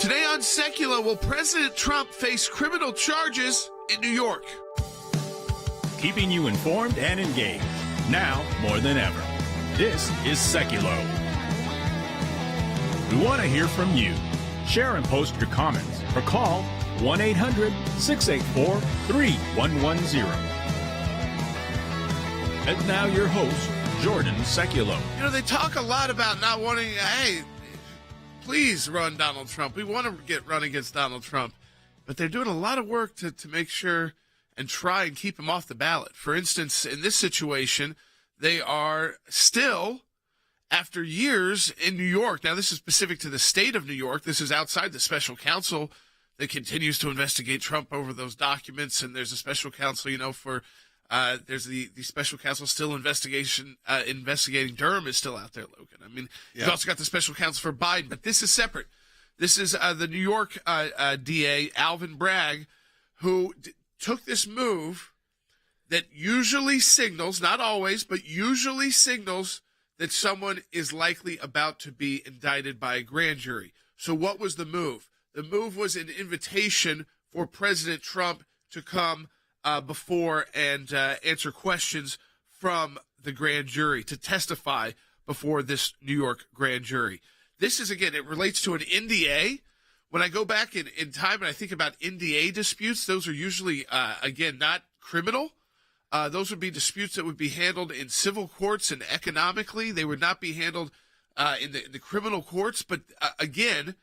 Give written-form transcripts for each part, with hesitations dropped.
Today on Secular, will President Trump face criminal charges in New York? Keeping you informed and engaged, now more than ever. This is Secular. We want to hear from you. Share and post your comments or call 1-800-684-3110. And now your host, Jordan Secular. You know, they talk a lot about not wanting, hey, please run Donald Trump. We want to run against Donald Trump. But they're doing a lot of work to make sure and try and keep him off the ballot. For instance, in this situation, they are still, after years in New York, now this is specific to the state of New York. This is outside the special counsel that continues to investigate Trump over those documents. And there's a special counsel, for there's the special counsel still investigating Durham is still out there, Logan. I mean, You've also got the special counsel for Biden, but this is separate. This is the New York DA, Alvin Bragg, who took this move that usually signals, not always, but usually signals that someone is likely about to be indicted by a grand jury. So what was the move? The move was an invitation for President Trump to come before and answer questions from the grand jury, to testify before this New York grand jury. This is, again, it relates to an NDA. When I go back in time and I think about NDA disputes, those are usually, again, not criminal. Those would be disputes that would be handled in civil courts, and economically they would not be handled in the criminal courts. But again,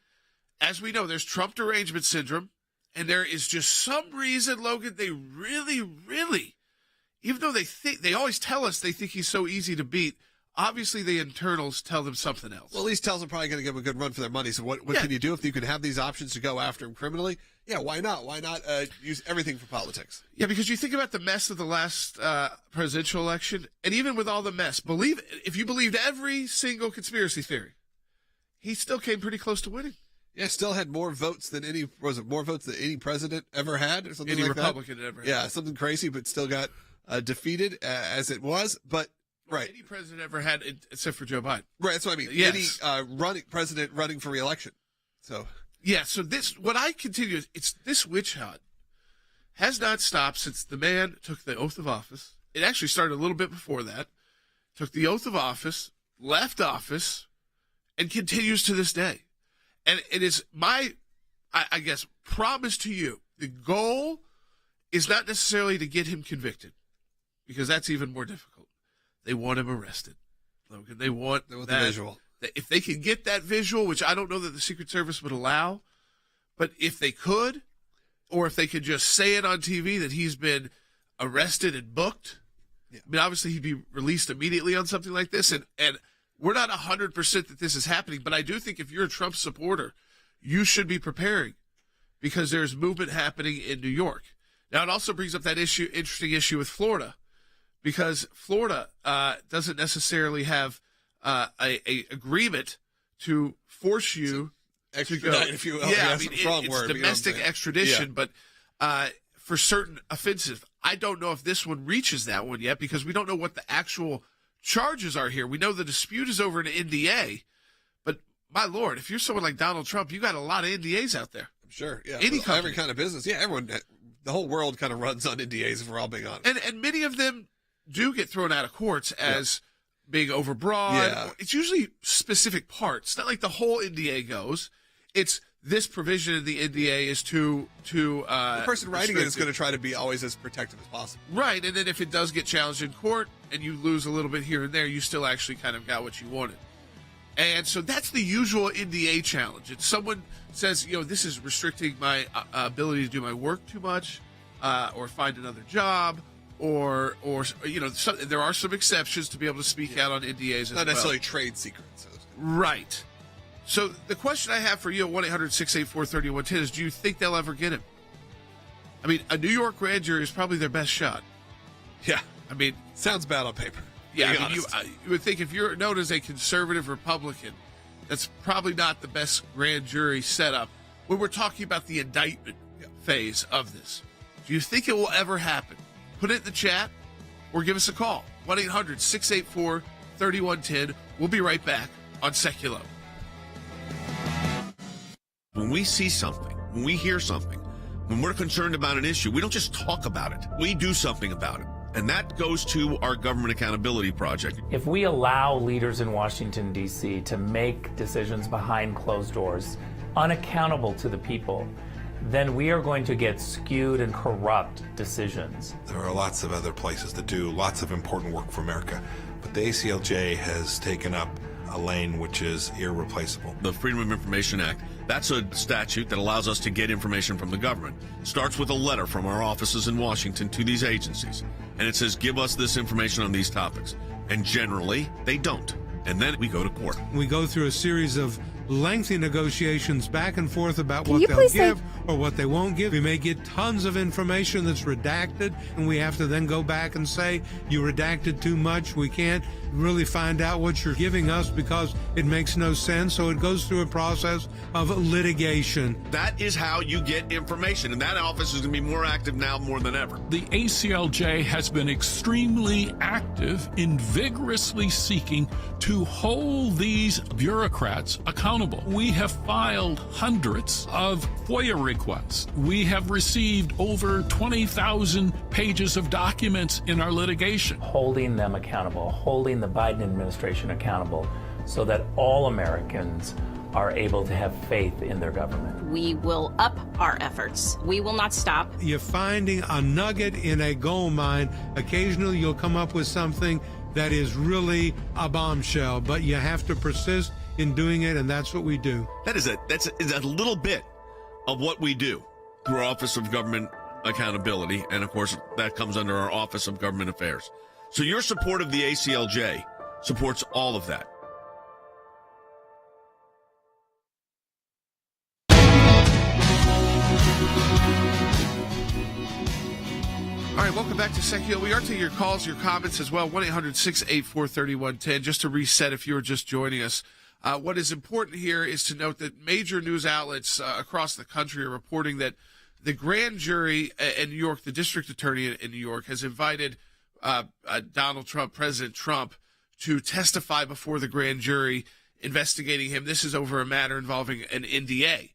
as we know, there's Trump derangement syndrome. And there is just some reason, Logan, they really, even though they always tell us they think he's so easy to beat, obviously the internals tell them something else. Well, these tells them probably going to give him a good run for their money. So what can you do if you can have these options to go after him criminally? Yeah, why not? Why not use everything for politics? Yeah, because you think about the mess of the last presidential election, and even with all the mess, if you believed every single conspiracy theory, he still came pretty close to winning. Yeah, still had more votes than any president ever had, or something any like Republican that. ever had. Yeah, something crazy, but still got defeated as it was. But right, any president ever had, except for Joe Biden. Right, that's what I mean. Yes. Any president running for re-election. So yeah, so what I continue, it's this witch hunt has not stopped since the man took the oath of office. It actually started a little bit before that. Took the oath of office, left office, and continues to this day. And it is my, I guess, promise to you. The goal is not necessarily to get him convicted, because that's even more difficult. They want him arrested, Logan. They want the visual. If they can get that visual, which I don't know that the Secret Service would allow, but if they could, or if they could just say it on TV that he's been arrested and booked, I mean, obviously he'd be released immediately on something like this, and we're not 100% that this is happening, but I do think if you're a Trump supporter, you should be preparing, because there's movement happening in New York. Now, it also brings up that interesting issue with Florida, because Florida doesn't necessarily have a agreement to force you to go. If you will. Yeah, I mean, it's domestic extradition, but for certain offenses. I don't know if this one reaches that one yet, because we don't know what the actual charges are here. We know the dispute is over an NDA, but my Lord, if you're someone like Donald Trump, you got a lot of NDAs out there. I'm sure, yeah. Every kind of business. Yeah, everyone, the whole world kind of runs on NDAs, if we're all being honest. And many of them do get thrown out of courts as being overbroad. Yeah. It's usually specific parts. It's not like the whole NDA goes. It's this provision in the NDA is the person writing it is going to try to be always as protective as possible. Right, and then if it does get challenged in court and you lose a little bit here and there, you still actually kind of got what you wanted. And so that's the usual NDA challenge. It's someone says, this is restricting my ability to do my work too much, or find another job, or there are some exceptions to be able to speak out on NDAs as well. Not necessarily trade secrets. Right. So the question I have for you at 1-800-684-3110 is, do you think they'll ever get him? I mean, a New York grand jury is probably their best shot. Yeah. I mean, sounds bad on paper. Yeah, I mean, you would think if you're known as a conservative Republican, that's probably not the best grand jury setup when we're talking about the indictment phase of this. Do you think it will ever happen? Put it in the chat or give us a call. 1-800-684-3110. We'll be right back on Secular. When we see something, when we hear something, when we're concerned about an issue, we don't just talk about it. We do something about it. And that goes to our Government Accountability Project. If we allow leaders in Washington, D.C. to make decisions behind closed doors, unaccountable to the people, then we are going to get skewed and corrupt decisions. There are lots of other places that do lots of important work for America, but the ACLJ has taken up a lane which is irreplaceable. The Freedom of Information Act, that's a statute that allows us to get information from the government. It starts with a letter from our offices in Washington to these agencies, and it says, give us this information on these topics. And generally, they don't. And then we go to court. We go through a series of lengthy negotiations back and forth about what they'll give or what they won't give. We may get tons of information that's redacted, and we have to then go back and say, you redacted too much. We can't really find out what you're giving us because it makes no sense. So it goes through a process of litigation. That is how you get information, and that office is going to be more active now more than ever. The ACLJ has been extremely active in vigorously seeking to hold these bureaucrats accountable. We have filed hundreds of FOIA requests. We have received over 20,000 pages of documents in our litigation. Holding them accountable, holding the Biden administration accountable so that all Americans are able to have faith in their government. We will up our efforts. We will not stop. You're finding a nugget in a gold mine. Occasionally you'll come up with something that is really a bombshell, but you have to persist in doing it, and that's what we do. That's a little bit of what we do through our Office of Government Accountability, and of course that comes under our Office of Government Affairs. So your support of the ACLJ supports all of that. All right, welcome back to Secchio. We are taking your calls, your comments as well. 1-800-684-3110. Just to reset, if you were just joining us, what is important here is to note that major news outlets across the country are reporting that the grand jury in New York, the district attorney in New York, has invited Donald Trump, President Trump, to testify before the grand jury investigating him. This is over a matter involving an NDA.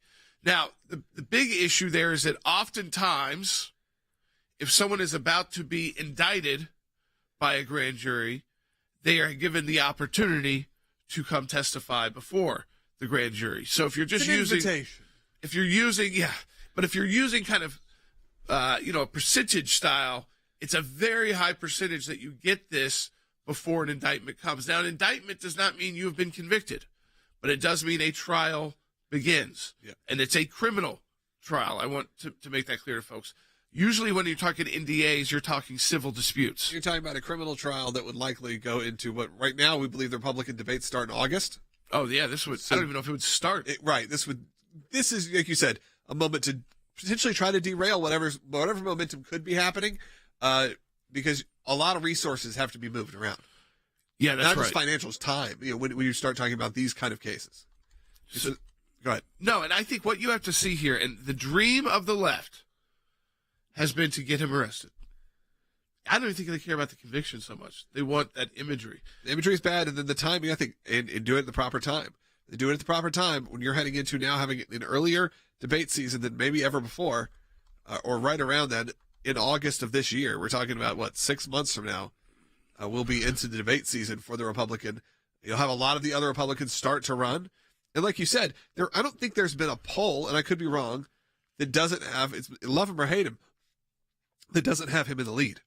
Now, the big issue there is that oftentimes, if someone is about to be indicted by a grand jury, they are given the opportunity to come testify before the grand jury. So if you're just using, if you're using kind of, a percentage style, it's a very high percentage that you get this before an indictment comes. Now, an indictment does not mean you have been convicted, but it does mean a trial begins. Yeah. And it's a criminal trial. I want to make that clear to folks. Usually when you're talking NDAs, you're talking civil disputes. You're talking about a criminal trial that would likely go into what right now we believe the Republican debates start in August. Oh, yeah. I don't even know if it would start. Right. This is, like you said, a moment to potentially try to derail whatever momentum could be happening because a lot of resources have to be moved around. Yeah, that's Not right. just financials, time, when you start talking about these kind of cases. Go ahead. No, and I think what you have to see here, and the dream of the left has been to get him arrested. I don't even think they care about the conviction so much. They want that imagery. The imagery is bad, and then the timing, I think, and do it at the proper time. They do it at the proper time when you're heading into now having an earlier debate season than maybe ever before, or right around then in August of this year. We're talking about, 6 months from now, we'll be into the debate season for the Republican. You'll have a lot of the other Republicans start to run. And like you said, I don't think there's been a poll, and I could be wrong, that doesn't have, love him or hate him, that doesn't have him in the lead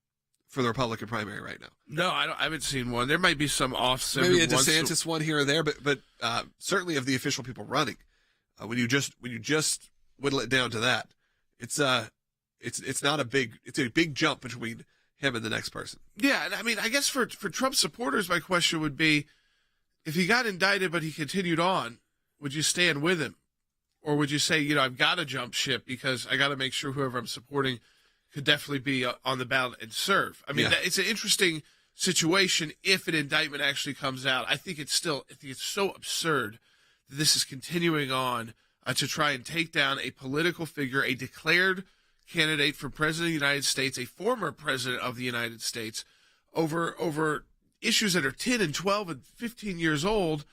for the Republican primary right now. No, I haven't seen one. There might be some offs. Maybe a DeSantis one here or there, but certainly of the official people running, when you just whittle it down to that, it's not a big jump between him and the next person. Yeah, and I mean, I guess for Trump supporters, my question would be, if he got indicted but he continued on, would you stand with him, or would you say, I've got to jump ship because I got to make sure whoever I'm supporting could definitely be on the ballot and serve? I mean, it's an interesting situation if an indictment actually comes out. I think it's so absurd that this is continuing on to try and take down a political figure, a declared candidate for president of the United States, a former president of the United States, over issues that are 10 and 12 and 15 years old.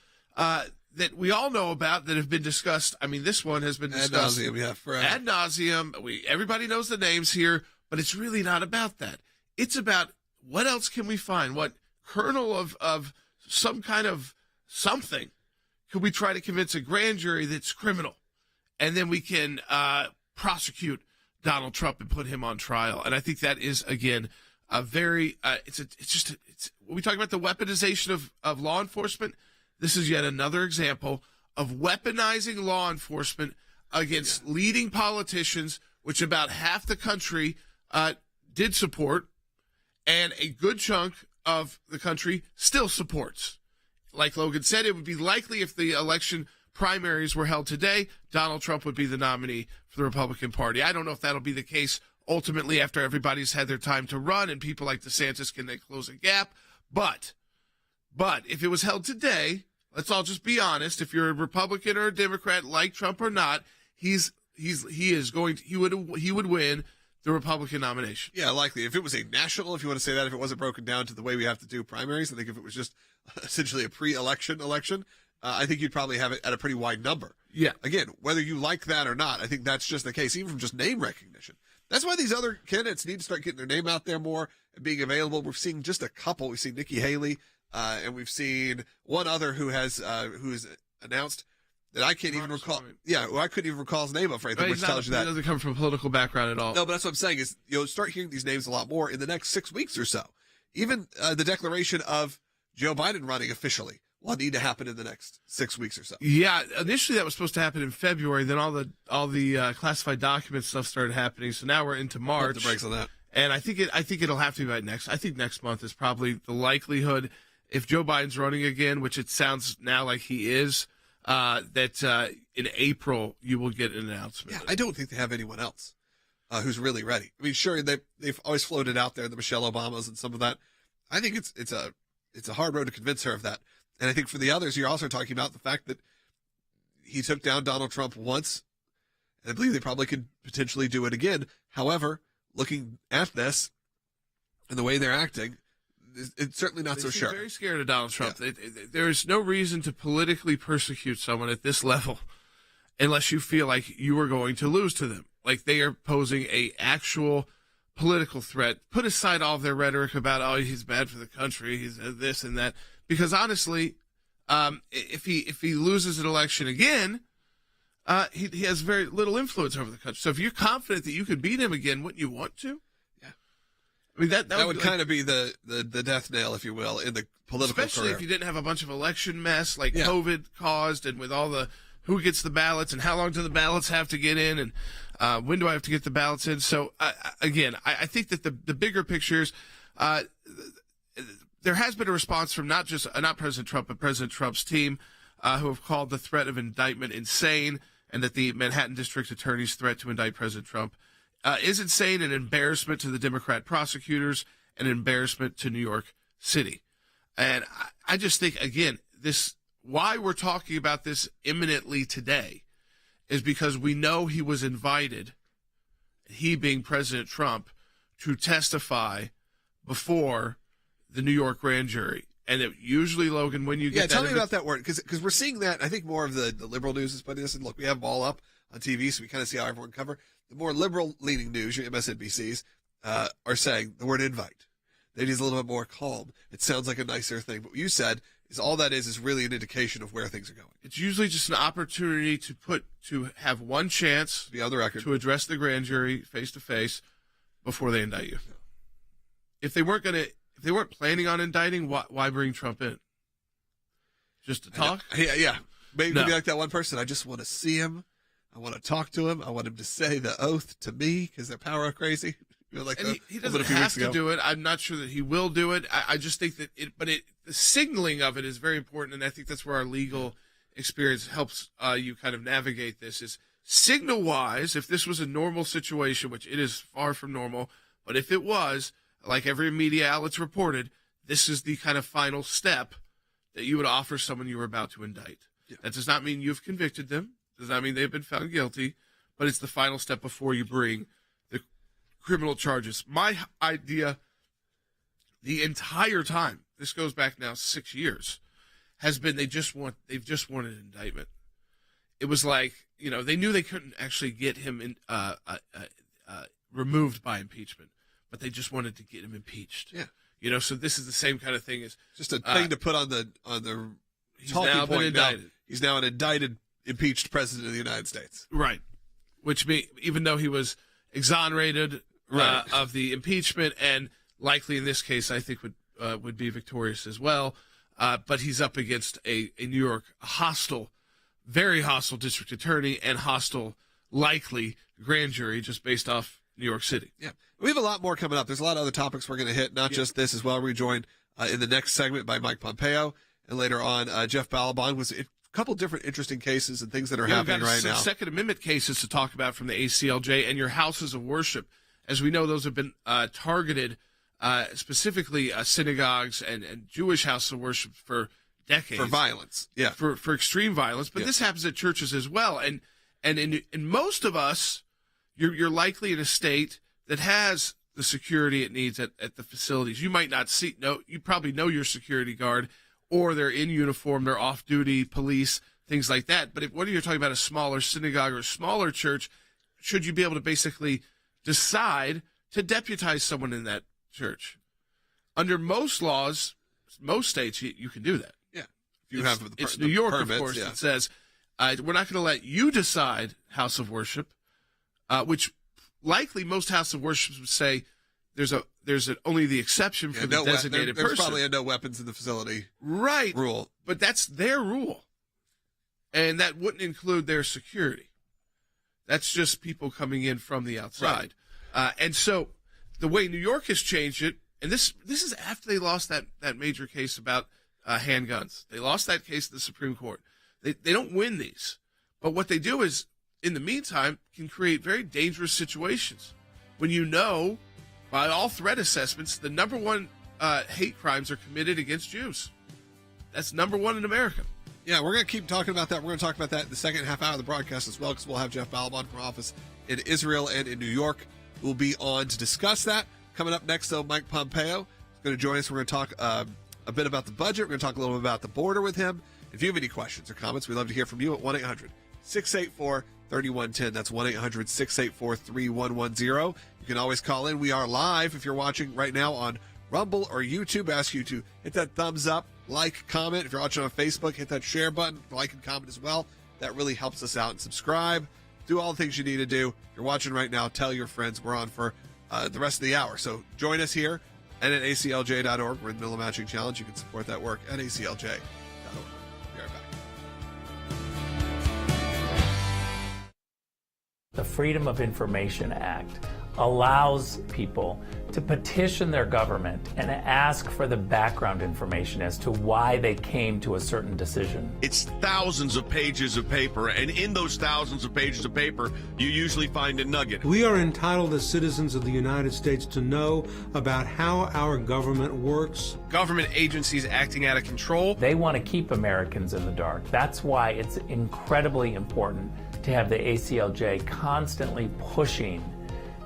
that we all know about that have been discussed. I mean, this one has been discussed ad nauseum, yeah, forever. ad nauseum. Everybody knows the names here, but it's really not about that. It's about what else can we find? What kernel of some kind of something could we try to convince a grand jury that's criminal, and then we can prosecute Donald Trump and put him on trial. And I think that is, again, a very it's when we talk about the weaponization of law enforcement, this is yet another example of weaponizing law enforcement against leading politicians, which about half the country did support, and a good chunk of the country still supports. Like Logan said, it would be likely if the election primaries were held today, Donald Trump would be the nominee for the Republican Party. I don't know if that'll be the case ultimately after everybody's had their time to run and people like DeSantis can then close a gap. But if it was held today, let's all just be honest. If you're a Republican or a Democrat, like Trump or not, he would win the Republican nomination. Yeah, likely. If it was a national, if you want to say that, if it wasn't broken down to the way we have to do primaries, I think if it was just essentially a pre-election election, I think you'd probably have it at a pretty wide number. Yeah. Again, whether you like that or not, I think that's just the case, even from just name recognition. That's why these other candidates need to start getting their name out there more and being available. We're seeing just a couple. We've seen Nikki Haley, and we've seen one other who is announced that I can't even recall. Yeah, well, I couldn't even recall his name of right there, which tells you that. He doesn't come from a political background at all. No, but that's what I'm saying is you'll start hearing these names a lot more in the next 6 weeks or so. Even the declaration of Joe Biden running officially will need to happen in the next 6 weeks or so. Yeah, initially that was supposed to happen in February. Then all the classified document stuff started happening. So now we're into March. Pump the brakes on that. And I think it'll have to be by next. I think next month is probably the likelihood. If Joe Biden's running again, which it sounds now like he is, that in April you will get an announcement. Yeah, I don't think they have anyone else who's really ready. I mean, sure, they've always floated out there the Michelle Obamas and some of that. I think it's a hard road to convince her of that. And I think for the others, you're also talking about the fact that he took down Donald Trump once, and I believe they probably could potentially do it again. However, looking at this and the way they're acting, it's certainly not so sure. They're very scared of Donald Trump. Yeah. There's no reason to politically persecute someone at this level unless you feel like you are going to lose to them. Like they are posing a actual political threat. Put aside all of their rhetoric about, oh, he's bad for the country, he's this and that. Because honestly, if he loses an election again, he has very little influence over the country. So if you're confident that you could beat him again, wouldn't you want to? Yeah. I mean, that would kind of be the death nail, if you will, in the political especially career. if you didn't have a bunch of election mess like Yeah. COVID caused, and with all the who gets the ballots and how long do the ballots have to get in, and when do I have to get the ballots in? So again, I think that the bigger picture is there has been a response from not President Trump, but President Trump's team, who have called the threat of indictment insane, and that the Manhattan District Attorney's threat to indict President Trump is insane, an embarrassment to the Democrat prosecutors, an embarrassment to New York City. And I just think, again, why we're talking about this imminently today is because we know he was invited, he being President Trump, to testify before the New York grand jury. And it usually, Logan, when you get tell me about that word, because we're seeing that. I think more of the liberal news is putting this, and look, we have them all up on TV, so we kind of see how everyone cover. The more liberal-leaning news, your MSNBCs, are saying the word invite. They need a little bit more calm. It sounds like a nicer thing. But what you said is all that is really an indication of where things are going. It's usually just an opportunity to have one chance Be on the record to address the grand jury face to face before they indict you. If they weren't planning on indicting, why bring Trump in? Just to talk? Yeah. Maybe be like that one person. I just want to see him. I want to talk to him. I want him to say the oath to me because they're power crazy. Like he doesn't have to do it. I'm not sure that he will do it. I just think that the signaling of it is very important, and I think that's where our legal experience helps you kind of navigate this. Is signal-wise, if this was a normal situation, which it is far from normal, but if it was, like every media outlet's reported, this is the kind of final step that you would offer someone you were about to indict. Yeah. That does not mean you've convicted them. Does not mean they've been found guilty, but it's the final step before you bring the criminal charges. My idea the entire time, this goes back now 6 years, has been they've just wanted an indictment. It was like, they knew they couldn't actually get him removed by impeachment, but they just wanted to get him impeached. Yeah. So this is the same kind of thing as just a thing to put on the he's talking now been point. indicted. He's now an indicted, impeached president of the United States. Right. Which even though he was exonerated of the impeachment, and likely in this case, I think would be victorious as well. But he's up against a New York very hostile district attorney and hostile, likely grand jury, just based off New York City. Yeah. We have a lot more coming up. There's a lot of other topics we're going to hit, not just this as well. We're joined in the next segment by Mike Pompeo, and later on, Jeff Balaban was a couple different interesting cases and things that are happening right now. Second Amendment cases to talk about from the ACLJ and your houses of worship. As we know, those have been targeted, specifically synagogues and Jewish houses of worship for decades. For violence. Yeah. For extreme violence. But this happens at churches as well. And in most of us, you're likely in a state that has the security it needs at the facilities. You might not you probably know your security guard, or they're in uniform, they're off-duty police, things like that. But what are you talking about, a smaller synagogue or a smaller church, should you be able to basically decide to deputize someone in that church? Under most laws, most states, you can do that. Yeah. If you have it's New York, permits, of course, that says, we're not going to let you decide house of worship, which likely most house of worship would say there's only the exception for the designated person. There's probably a no weapons in the facility rule. But that's their rule. And that wouldn't include their security. That's just people coming in from the outside. Right. And so the way New York has changed it, and this is after they lost that major case about handguns. They lost that case at the Supreme Court. They don't win these. But what they do is, in the meantime, can create very dangerous situations. When by all threat assessments, the number one hate crimes are committed against Jews. That's number one in America. Yeah, we're going to keep talking about that. We're going to talk about that in the second half hour of the broadcast as well, because we'll have Jeff Balaban from our office in Israel and in New York who will be on to discuss that. Coming up next, though, Mike Pompeo is going to join us. We're going to talk a bit about the budget. We're going to talk a little bit about the border with him. If you have any questions or comments, we'd love to hear from you at 1-800-684-3110. That's 1-800-684-3110. You can always call in. We are live if you're watching right now on Rumble or YouTube. Ask you to hit that thumbs up, like, comment. If you're watching on Facebook, hit that share button, like and comment as well. That really helps us out. And subscribe. Do all the things you need to do. If you're watching right now, tell your friends. We're on for the rest of the hour. So join us here and at aclj.org. We're in the middle of Matching Challenge. You can support that work at aclj.org. Be right back. The Freedom of Information Act allows people to petition their government and ask for the background information as to why they came to a certain decision. It's thousands of pages of paper, and in those thousands of pages of paper, you usually find a nugget. We are entitled as citizens of the United States to know about how our government works. Government agencies acting out of control. They want to keep Americans in the dark. That's why it's incredibly important to have the ACLJ constantly pushing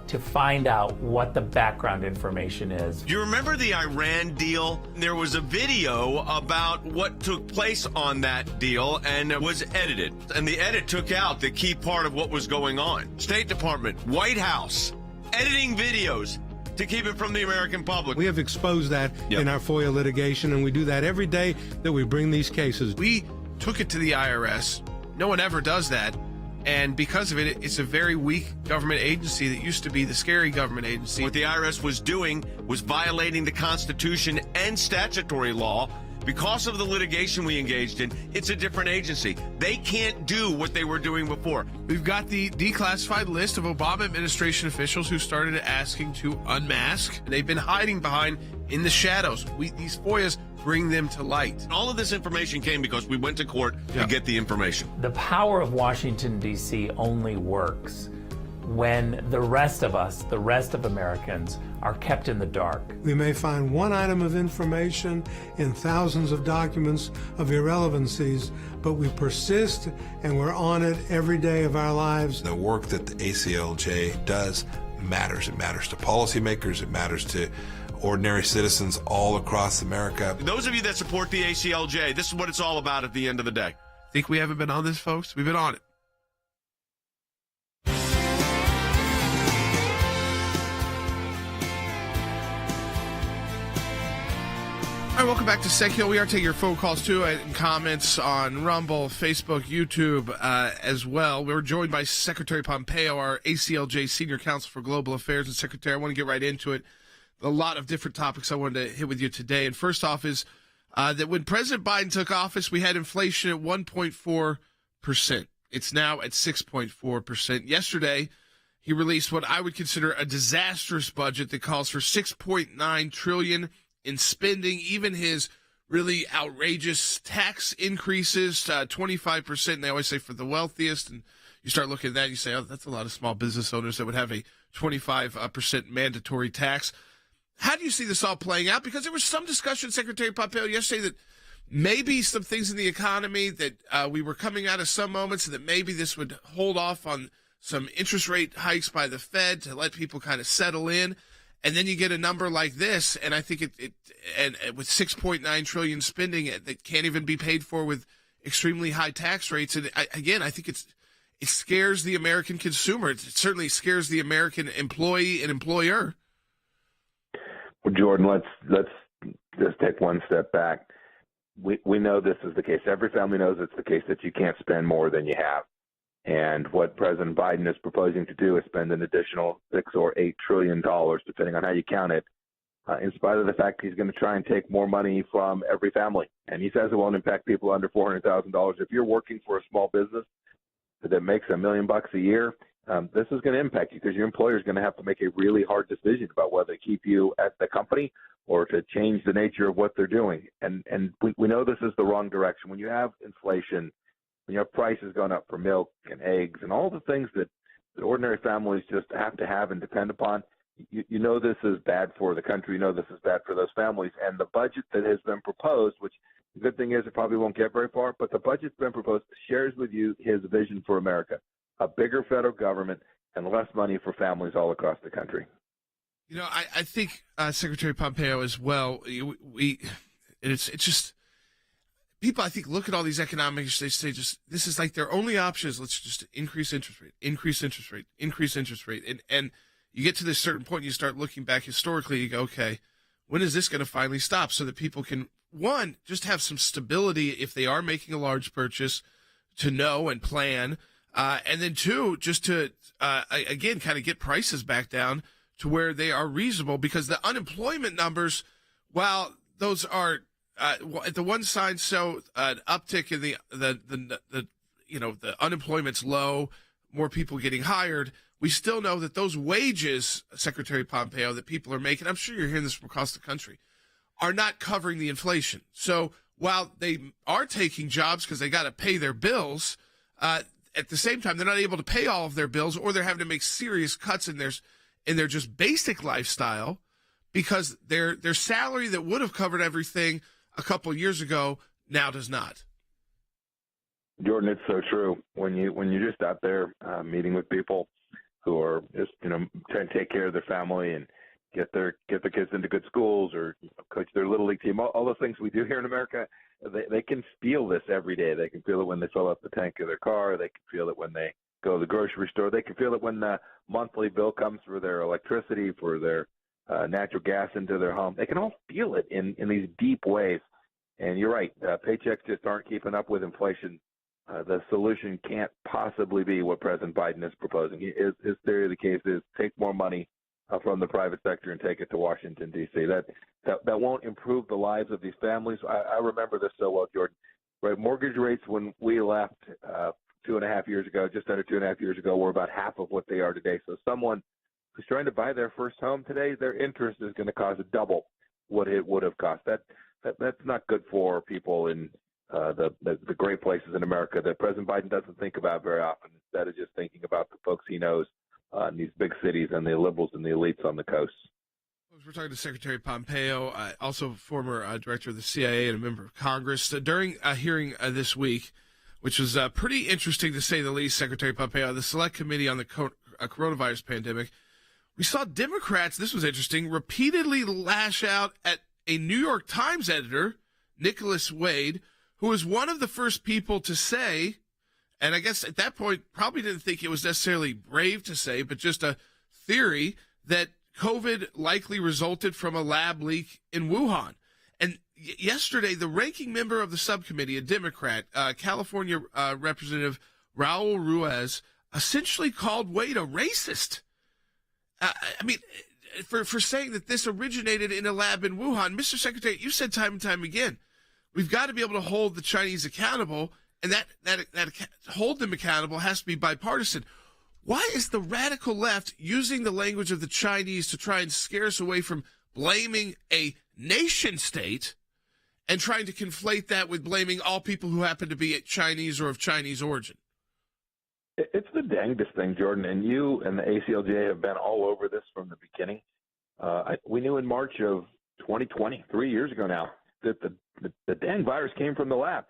to find out what the background information is. You remember the Iran deal? There was a video about what took place on that deal, and it was edited. And the edit took out the key part of what was going on. State Department, White House, editing videos to keep it from the American public. We have exposed that in our FOIA litigation, and we do that every day that we bring these cases. We took it to the IRS. No one ever does that. And because of it, it's a very weak government agency that used to be the scary government agency. What the IRS was doing was violating the Constitution and statutory law. Because of the litigation we engaged in, it's a different agency. They can't do what they were doing before. We've got the declassified list of Obama administration officials who started asking to unmask. They've been hiding behind in the shadows. These FOIAs bring them to light. All of this information came because we went to court to get the information. The power of Washington, D.C. only works when the rest of us, the rest of Americans, are kept in the dark. We may find one item of information in thousands of documents of irrelevancies, but we persist and we're on it every day of our lives. The work that the ACLJ does matters. It matters to policymakers. It matters to ordinary citizens all across America. Those of you that support the ACLJ, this is what it's all about at the end of the day. Think we haven't been on this, folks? We've been on it. All right, welcome back to Sec Hill. We are taking your phone calls, too, and comments on Rumble, Facebook, YouTube as well. We're joined by Secretary Pompeo, our ACLJ Senior Counsel for Global Affairs. And, Secretary, I want to get right into it. A lot of different topics I wanted to hit with you today. And first off is that when President Biden took office, we had inflation at 1.4%. It's now at 6.4%. Yesterday, he released what I would consider a disastrous budget that calls for $6.9 trillion in spending. Even his really outrageous tax increases, 25%. And they always say for the wealthiest. And you start looking at that, and you say, oh, that's a lot of small business owners that would have a 25% mandatory tax. How do you see this all playing out? Because there was some discussion, Secretary Pompeo, yesterday that maybe some things in the economy that we were coming out of some moments and that maybe this would hold off on some interest rate hikes by the Fed to let people kind of settle in. And then you get a number like this, and I think and with $6.9 trillion spending that can't even be paid for with extremely high tax rates. And I think it scares the American consumer. It certainly scares the American employee and employer. Well, Jordan, let's just take one step back. We know this is the case. Every family knows it's the case that you can't spend more than you have. And what President Biden is proposing to do is spend an additional $6 or $8 trillion, depending on how you count it, in spite of the fact he's going to try and take more money from every family. And he says it won't impact people under $400,000. If you're working for a small business that makes $1 million a year, this is going to impact you because your employer is going to have to make a really hard decision about whether to keep you at the company or to change the nature of what they're doing. And we know this is the wrong direction. When you have inflation, when you have prices going up for milk and eggs and all the things that ordinary families just have to have and depend upon, you know this is bad for the country. You know this is bad for those families. And the budget that has been proposed, which the good thing is it probably won't get very far, but the budget's been proposed, shares with you his vision for America. A bigger federal government and less money for families all across the country. You know, I think Secretary Pompeo as well. It's just people. I think look at all these economics. They say just this is like their only option is let's just increase interest rate, increase interest rate, increase interest rate, and you get to this certain point, and you start looking back historically. You go, okay, when is this going to finally stop so that people can one just have some stability if they are making a large purchase to know and plan. And then two, just to, again, kind of get prices back down to where they are reasonable because the unemployment numbers, while those are, at the one side, so an uptick in the unemployment's low, more people getting hired, we still know that those wages, Secretary Pompeo, that people are making, I'm sure you're hearing this from across the country, are not covering the inflation. So while they are taking jobs because they got to pay their bills, at the same time, they're not able to pay all of their bills, or they're having to make serious cuts in their just basic lifestyle because their salary that would have covered everything a couple of years ago now does not. Jordan, it's so true. When you're just out there meeting with people who are just trying to take care of their family and get their kids into good schools or coach their little league team, all those things we do here in America. They can feel this every day. They can feel it when they fill up the tank of their car. They can feel it when they go to the grocery store. They can feel it when the monthly bill comes for their electricity, for their natural gas into their home. They can all feel it in these deep ways. And you're right. Paychecks just aren't keeping up with inflation. The solution can't possibly be what President Biden is proposing. His theory of the case is take more money from the private sector and take it to Washington, D.C. That won't improve the lives of these families. I remember this so well, Jordan. Right, mortgage rates when we left 2.5 years ago, just under 2.5 years ago, were about half of what they are today. So someone who's trying to buy their first home today, their interest is going to cost double what it would have cost. That's not good for people in the great places in America that President Biden doesn't think about very often, instead of just thinking about the folks he knows in these big cities and the liberals and the elites on the coast. We're talking to Secretary Pompeo, also former director of the CIA and a member of Congress. During a hearing this week, which was pretty interesting to say the least, Secretary Pompeo, the Select Committee on the Coronavirus Pandemic we saw Democrats, this was interesting, repeatedly lash out at a New York Times editor, Nicholas Wade, who was one of the first people to say, and I guess at that point probably didn't think it was necessarily brave to say, but just a theory that COVID likely resulted from a lab leak in Wuhan. And yesterday, the ranking member of the subcommittee, a Democrat, California Representative Raul Ruiz, essentially called Wade a racist. For saying that this originated in a lab in Wuhan. Mr. Secretary, you said time and time again, we've got to be able to hold the Chinese accountable, and that hold them accountable has to be bipartisan. Why is the radical left using the language of the Chinese to try and scare us away from blaming a nation state and trying to conflate that with blaming all people who happen to be Chinese or of Chinese origin? It's the dangest thing, Jordan, and you and the ACLJ have been all over this from the beginning. We knew in March of 2020, 3 years ago now, that the dang virus came from the lab.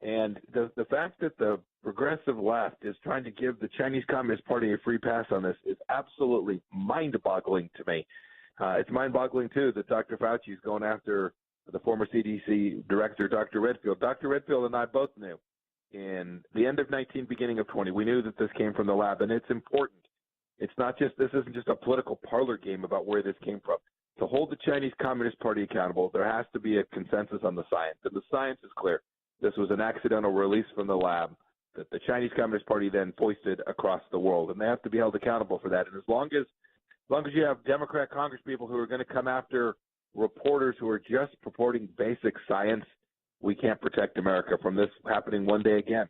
And the fact that the progressive left is trying to give the Chinese Communist Party a free pass on this is absolutely mind-boggling to me. It's mind-boggling, too, that Dr. Fauci is going after the former CDC director, Dr. Redfield. Dr. Redfield and I both knew in the end of 19, beginning of 20, we knew that this came from the lab, and it's important. This isn't just a political parlor game about where this came from. To hold the Chinese Communist Party accountable, there has to be a consensus on the science, and the science is clear. This was an accidental release from the lab that the Chinese Communist Party then foisted across the world, and they have to be held accountable for that. And as long as you have Democrat congresspeople who are going to come after reporters who are just purporting basic science, we can't protect America from this happening one day again.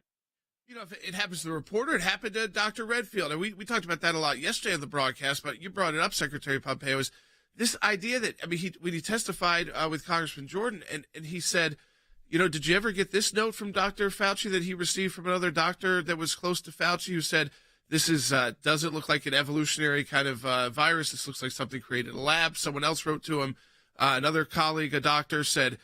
You know, if it happens to the reporter, it happened to Dr. Redfield. And we talked about that a lot yesterday on the broadcast, but you brought it up, Secretary Pompeo, is this idea that, when he testified with Congressman Jordan, and he said, did you ever get this note from Dr. Fauci that he received from another doctor that was close to Fauci who said, this is doesn't look like an evolutionary kind of virus. This looks like something created in a lab. Someone else wrote to him. Another colleague, a doctor, said,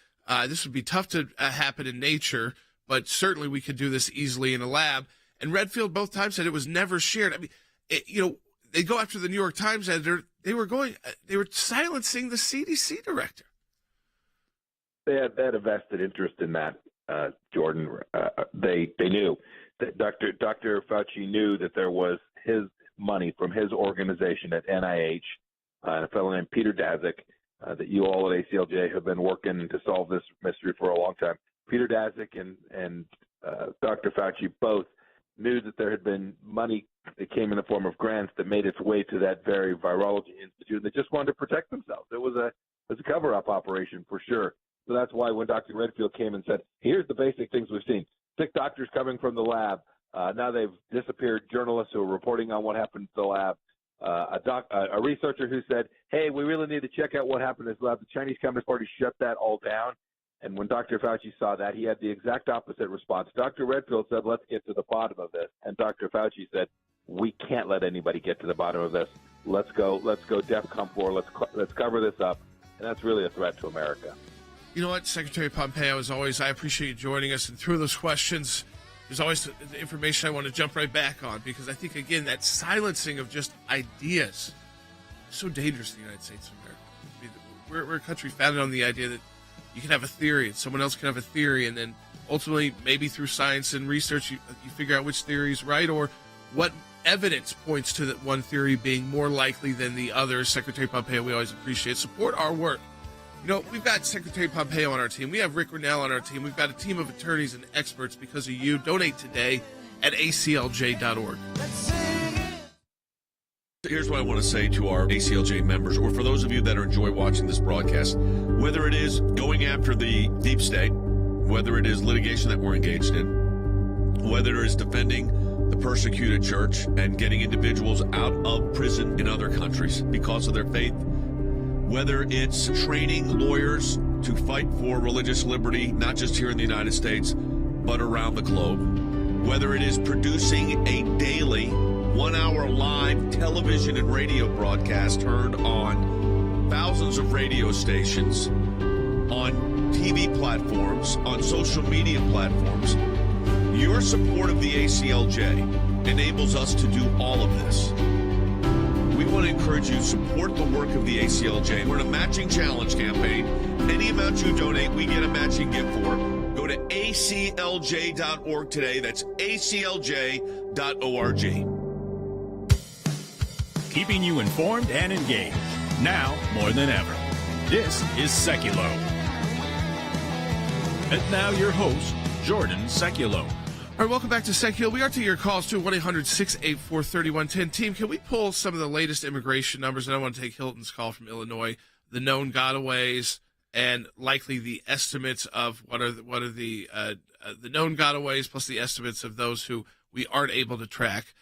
this would be tough to happen in nature, but certainly we could do this easily in a lab. And Redfield both times said it was never shared. They go after the New York Times editor. They were silencing the CDC director. They had a vested interest in that, Jordan. They knew that Dr. Fauci knew that there was his money from his organization at NIH, and a fellow named Peter Daszak, that you all at ACLJ have been working to solve this mystery for a long time. Peter Daszak and Dr. Fauci both knew that there had been money that came in the form of grants that made its way to that very virology institute. They just wanted to protect themselves. It was a cover-up operation for sure. So that's why when Dr. Redfield came and said, here's the basic things we've seen. 6 doctors coming from the lab. Now they've disappeared journalists who are reporting on what happened to the lab. A researcher who said, hey, we really need to check out what happened in this lab. The Chinese Communist Party shut that all down. And when Dr. Fauci saw that, he had the exact opposite response. Dr. Redfield said, let's get to the bottom of this. And Dr. Fauci said, we can't let anybody get to the bottom of this. Let's go DEFCON 4. Let's cover this up. And that's really a threat to America. You know what, Secretary Pompeo, as always, I appreciate you joining us. And through those questions, there's always the information I want to jump right back on, because I think, again, that silencing of just ideas is so dangerous in the United States of America. We're a country founded on the idea that you can have a theory and someone else can have a theory, and then ultimately, maybe through science and research, you figure out which theory is right or what evidence points to that one theory being more likely than the other. Secretary Pompeo, we always appreciate. Support our work. We've got Secretary Pompeo on our team. We have Rick Rennell on our team. We've got a team of attorneys and experts because of you. Donate today at aclj.org. Here's what I want to say to our ACLJ members, or for those of you that enjoy watching this broadcast. Whether it is going after the deep state, whether it is litigation that we're engaged in, whether it is defending the persecuted church and getting individuals out of prison in other countries because of their faith, whether it's training lawyers to fight for religious liberty, not just here in the United States, but around the globe, whether it is producing a daily 1-hour live television and radio broadcast heard on thousands of radio stations, on TV platforms, on social media platforms, your support of the ACLJ enables us to do all of this. we want to encourage you to support the work of the ACLJ. We're in a matching challenge campaign. Any amount you donate, we get a matching gift for. Go to aclj.org today. That's aclj.org. Keeping you informed and engaged, now more than ever. This is Seculo. And now your host, Jordan Seculo. All right, welcome back to Seculo. We are taking your calls to 1-800-684-3110. Team, can we pull some of the latest immigration numbers? And I want to take Hilton's call from Illinois, the known gotaways, and likely the estimates of what are the known gotaways plus the estimates of those who we aren't able to track.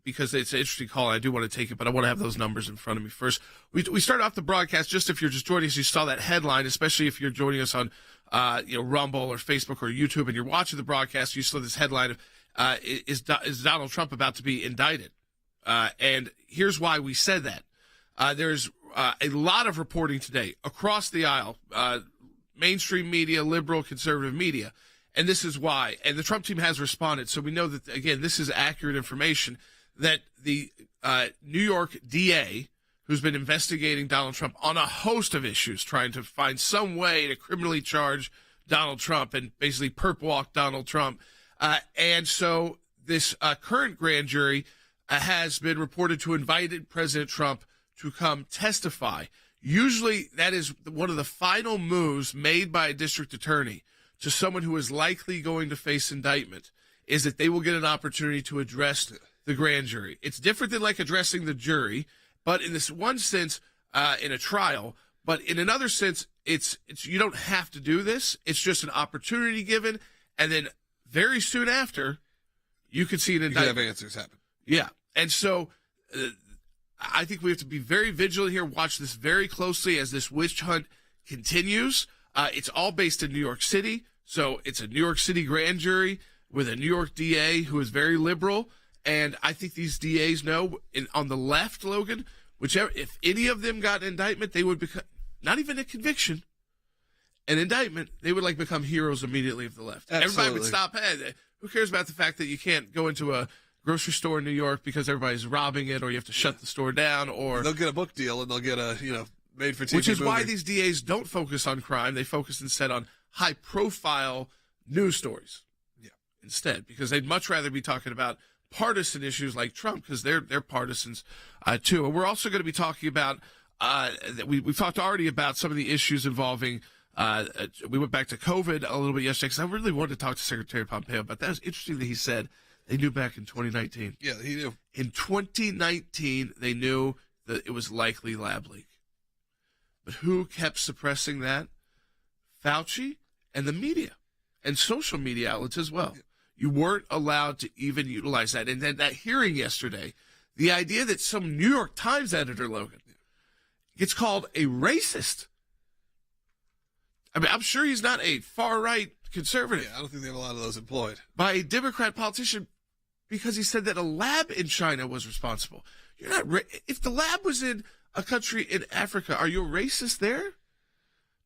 Because it's an interesting call, and I do want to take it, but I want to have those numbers in front of me first. We started off the broadcast, just if you're just joining us, you saw that headline, especially if you're joining us on Rumble or Facebook or YouTube, and you're watching the broadcast, you saw this headline of is Donald Trump about to be indicted? And here's why we said that. There's a lot of reporting today across the aisle, mainstream media, liberal, conservative media. And this is why. And the Trump team has responded. So we know that, again, this is accurate information, that the New York DA, who's been investigating Donald Trump on a host of issues, trying to find some way to criminally charge Donald Trump and basically perp walk Donald Trump. And so this current grand jury has been reported to invite President Trump to come testify. Usually that is one of the final moves made by a district attorney to someone who is likely going to face indictment, is that they will get an opportunity to address the grand jury. It's different than like addressing the jury, but in this one sense, in a trial, but in another sense, it's you don't have to do this. It's just an opportunity given, and then very soon after, you could see an indictment. You could have answers happen. Yeah, and so I think we have to be very vigilant here, watch this very closely as this witch hunt continues. It's all based in New York City, so it's a New York City grand jury with a New York DA who is very liberal, and I think these DAs know on the left, Logan, if any of them got an indictment, they would become, not even a conviction, an indictment, they would become heroes immediately of the left. Absolutely. Everybody would stop. Hey, who cares about the fact that you can't go into a grocery store in New York because everybody's robbing it, or you have to shut the store down, or they'll get a book deal and they'll get a made for TV which is movie. why these DAs don't focus on crime. They focus instead on high-profile news stories. Yeah. Instead, because they'd much rather be talking about partisan issues like Trump, because they're partisans too. And we're also going to be talking about we've talked already about some of the issues involving. We went back to COVID a little bit yesterday because I really wanted to talk to Secretary Pompeo about that. It was interesting that he said they knew back in 2019. Yeah, he knew. In 2019, they knew that it was likely lab leak. But who kept suppressing that? Fauci and the media and social media outlets as well. You weren't allowed to even utilize that. And then that hearing yesterday, the idea that some New York Times editor, Logan, gets called a racist. I mean, I'm sure he's not a far-right conservative. Yeah, I don't think they have a lot of those employed. By a Democrat politician because he said that a lab in China was responsible. You're not. If the lab was in a country in Africa, are you a racist there?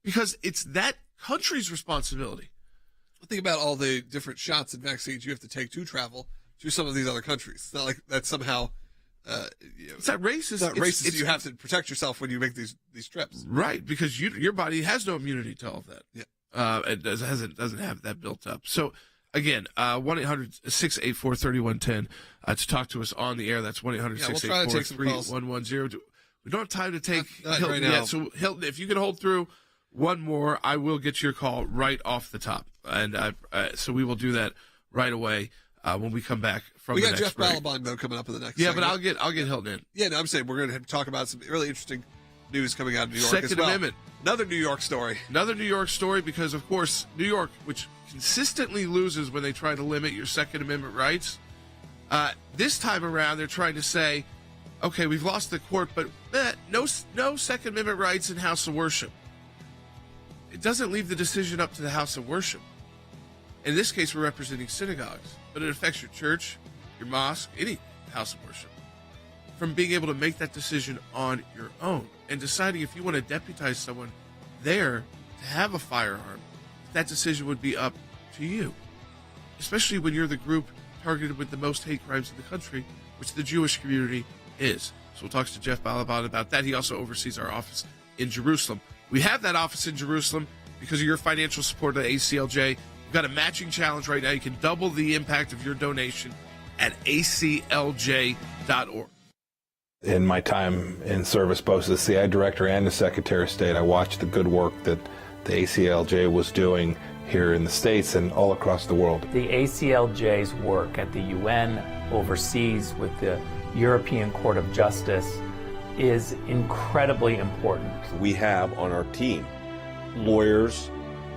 Because it's that country's responsibility. Think about all the different shots and vaccines you have to take to travel to some of these other countries. It's not like that's somehow. It's not racist. It's not racist. You have to protect yourself when you make these trips. Right, because your body has no immunity to all of that. Yeah. It doesn't have that built up. So, again, 1-800-684-3110 to talk to us on the air. That's 1-800-684-3110. We don't have time to take not Hilton right now. yet. So, Hilton, if you can hold through one more, I will get your call right off the top. And so we will do that right away when we come back from the next break. We got Jeff Ballabong, though, coming up in the next Yeah, segment. but I'll get Hilton in. Yeah, no, I'm saying we're going to talk about some really interesting news coming out of New York Second as well. Amendment. Another New York story. Another New York story because, of course, New York, which consistently loses when they try to limit your Second Amendment rights, this time around they're trying to say, okay, we've lost the court, but no Second Amendment rights in House of Worship. It doesn't leave the decision up to the House of Worship. In this case, we're representing synagogues, but it affects your church, your mosque, any house of worship, from being able to make that decision on your own and deciding if you want to deputize someone there to have a firearm. That decision would be up to you, especially when you're the group targeted with the most hate crimes in the country, which the Jewish community is. So we'll talk to Jeff Balaban about that. He also oversees our office in Jerusalem. We have that office in Jerusalem because of your financial support of ACLJ. We've got a matching challenge right now. You can double the impact of your donation at aclj.org. In my time in service, both as the CI director and as Secretary of State, I watched the good work that the ACLJ was doing here in the States and all across the world. The ACLJ's work at the UN, overseas with the European Court of Justice, is incredibly important. We have on our team lawyers,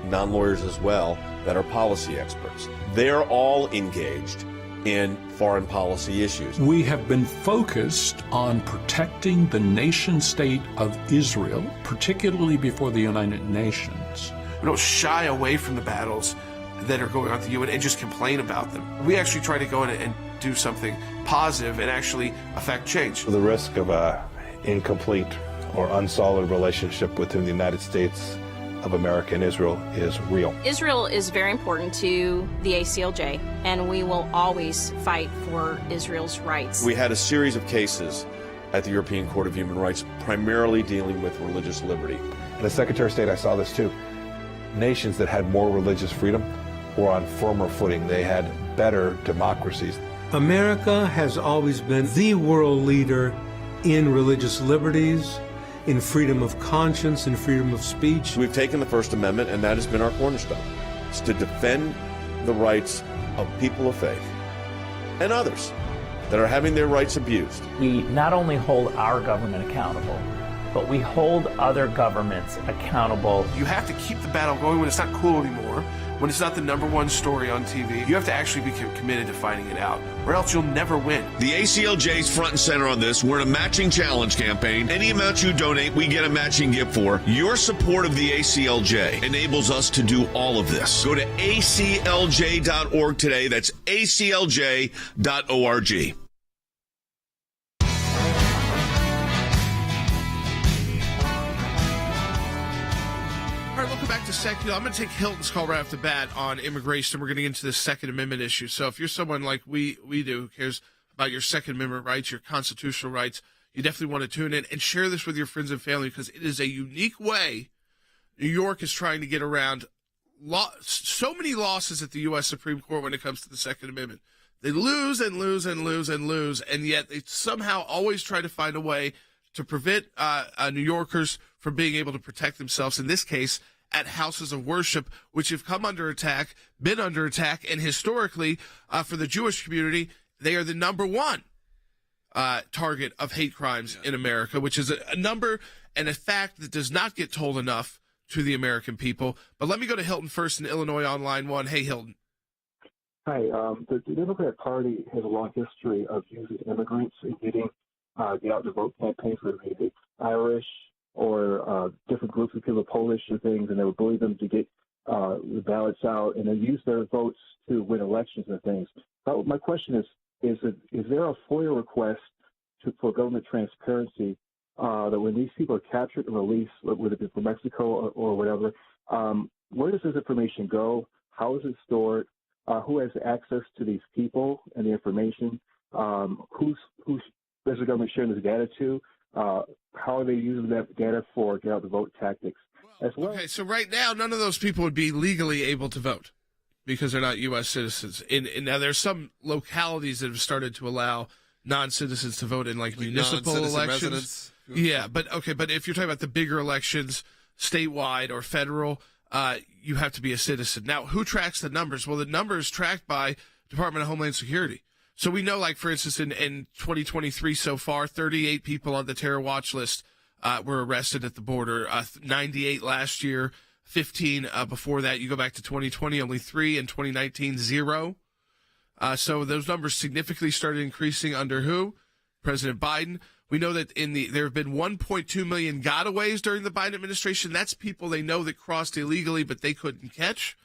non-lawyers as well, that are policy experts. They're all engaged in foreign policy issues. We have been focused on protecting the nation state of Israel, particularly before the United Nations. We don't shy away from the battles that are going on at the UN and just complain about them. We actually try to go in and do something positive and actually affect change. The risk of an incomplete or unsolid relationship within the United States of America and Israel is real. Israel is very important to the ACLJ, and we will always fight for Israel's rights. We had a series of cases at the European Court of Human Rights, primarily dealing with religious liberty. And as Secretary of State, I saw this too. Nations that had more religious freedom were on firmer footing. They had better democracies. America has always been the world leader in religious liberties, in freedom of conscience, in freedom of speech. We've taken the First Amendment, and that has been our cornerstone. It's to defend the rights of people of faith and others that are having their rights abused. We not only hold our government accountable, but we hold other governments accountable. You have to keep the battle going when it's not cool anymore, when it's not the number one story on TV. You have to actually be committed to finding it out, or else you'll never win. The ACLJ's front and center on this. We're in a matching challenge campaign. Any amount you donate, we get a matching gift for. Your support of the ACLJ enables us to do all of this. Go to aclj.org today. That's aclj.org. Welcome back to Secular. I'm going to take Hilton's call right off the bat on immigration. We're going to get into the Second Amendment issue. So if you're someone like we do who cares about your Second Amendment rights, your constitutional rights, you definitely want to tune in and share this with your friends and family because it is a unique way New York is trying to get around so many losses at the U.S. Supreme Court when it comes to the Second Amendment. They lose and lose and lose and lose, and yet they somehow always try to find a way to prevent New Yorkers from being able to protect themselves. In this case, at houses of worship, which have come under attack, been under attack, and historically, for the Jewish community, they are the number one target of hate crimes in America, which is a number and a fact that does not get told enough to the American people. But let me go to Hilton first in Illinois on line one. Hey, Hilton. Hi. The Democratic Party has a long history of using immigrants in getting get out the vote campaigns for the Irish, or different groups of people, Polish and things, and they would bully them to get the ballots out, and they use their votes to win elections and things. My question is there a FOIA request for government transparency that when these people are captured and released, whether it be from Mexico or whatever, where does this information go? How is it stored? Who has access to these people and the information? Who's does the government sharing this data to? How are they using that data for get out the vote tactics as well? Okay, so right now, none of those people would be legally able to vote because they're not U.S. citizens. And now there's some localities that have started to allow non-citizens to vote in like municipal elections. Residents. Yeah, but if you're talking about the bigger elections, statewide or federal, you have to be a citizen. Now, who tracks the numbers? Well, the numbers tracked by Department of Homeland Security. So we know, like, for instance, in 2023 so far, 38 people on the terror watch list were arrested at the border, 98 last year, 15 before that. You go back to 2020, only 3, and 2019, 0. So those numbers significantly started increasing under who? President Biden. We know that there have been 1.2 million gotaways during the Biden administration. That's people they know that crossed illegally, but they couldn't catch.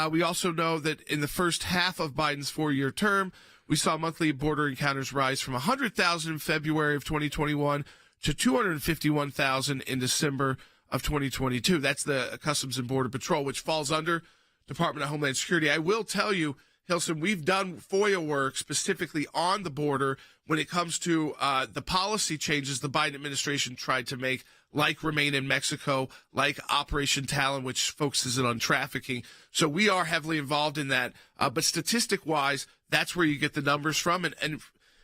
We also know that in the first half of Biden's 4-year term, we saw monthly border encounters rise from 100,000 in February of 2021 to 251,000 in December of 2022. That's the Customs and Border Patrol, which falls under Department of Homeland Security. I will tell you, Hilson, we've done FOIA work specifically on the border when it comes to the policy changes the Biden administration tried to make, like Remain in Mexico, like Operation Talon, which focuses on trafficking. So we are heavily involved in that. But statistic-wise, that's where you get the numbers from. And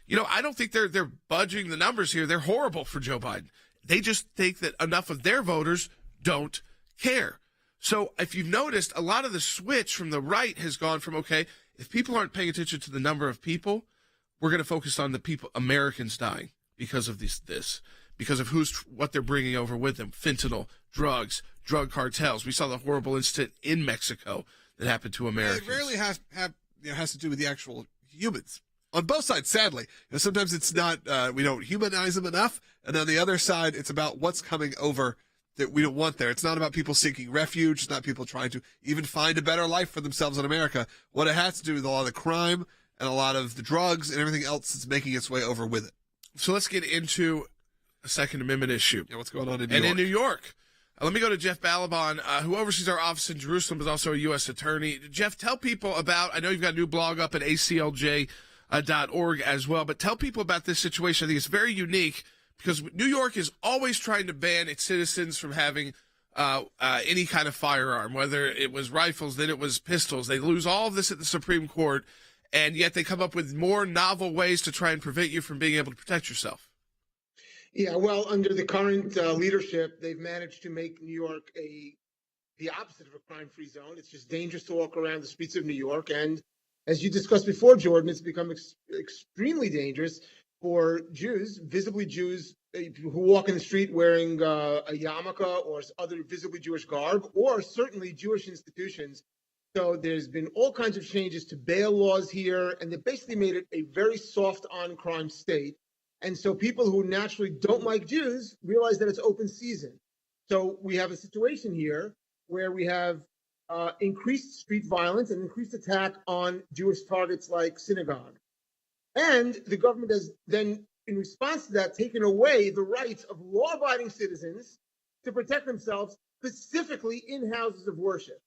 you know, I don't think they're budging the numbers here. They're horrible for Joe Biden. They just think that enough of their voters don't care. So if you've noticed, a lot of the switch from the right has gone from, okay, if people aren't paying attention to the number of people, we're going to focus on the people, Americans dying because of this, because of what they're bringing over with them, fentanyl, drugs, drug cartels. We saw the horrible incident in Mexico that happened to Americans. It rarely has to do with the actual humans. On both sides, sadly. Sometimes it's not, we don't humanize them enough. And on the other side, it's about what's coming over that we don't want there. It's not about people seeking refuge. It's not people trying to even find a better life for themselves in America. What it has to do with a lot of the crime and a lot of the drugs and everything else that's making its way over with it. So let's get into a Second Amendment issue. Yeah, what's going on in New York? And in New York, let me go to Jeff Balaban, who oversees our office in Jerusalem, but also a U.S. attorney. Jeff, tell people about, I know you've got a new blog up at aclj.org as well, but tell people about this situation. I think it's very unique because New York is always trying to ban its citizens from having any kind of firearm, whether it was rifles, then it was pistols. They lose all of this at the Supreme Court, and yet they come up with more novel ways to try and prevent you from being able to protect yourself. Yeah, well, under the current leadership, they've managed to make New York the opposite of a crime-free zone. It's just dangerous to walk around the streets of New York, and as you discussed before, Jordan, it's become extremely dangerous for Jews, visibly Jews, who walk in the street wearing a yarmulke or other visibly Jewish garb, or certainly Jewish institutions. So there's been all kinds of changes to bail laws here, and they basically made it a very soft on-crime state. And so people who naturally don't like Jews realize that it's open season. So we have a situation here where we have increased street violence and increased attack on Jewish targets like synagogue. And the government has then, in response to that, taken away the rights of law-abiding citizens to protect themselves, specifically in houses of worship.